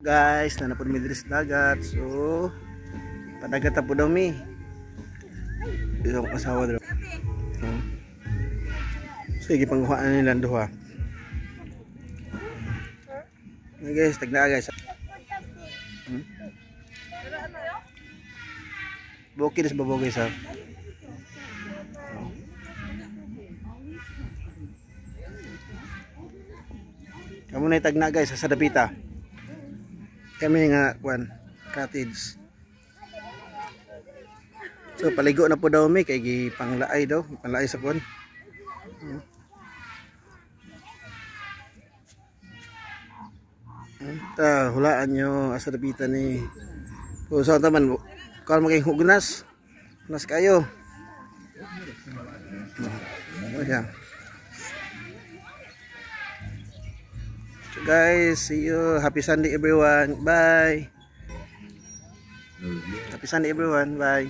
Guys, nanapod mi diri sa dagat. So, padagat ta po daw mi. Isang asawa daw. So, ipangkuhaan nila duha. Guys, tagna guys. Bukid sa babaw guys ha. Kamu na itagna guys sa dapita. Kami nga kwan cottage. So paligo na po daw mi kay gipanglaay daw, panglaay sa kwan. Ta hulaan nyo asa dapita ni. So sa taman kung maging hugunas. Hunas kayo. Ayan. So guys, see you. Happy Sunday everyone. Bye. Happy Sunday everyone. Bye.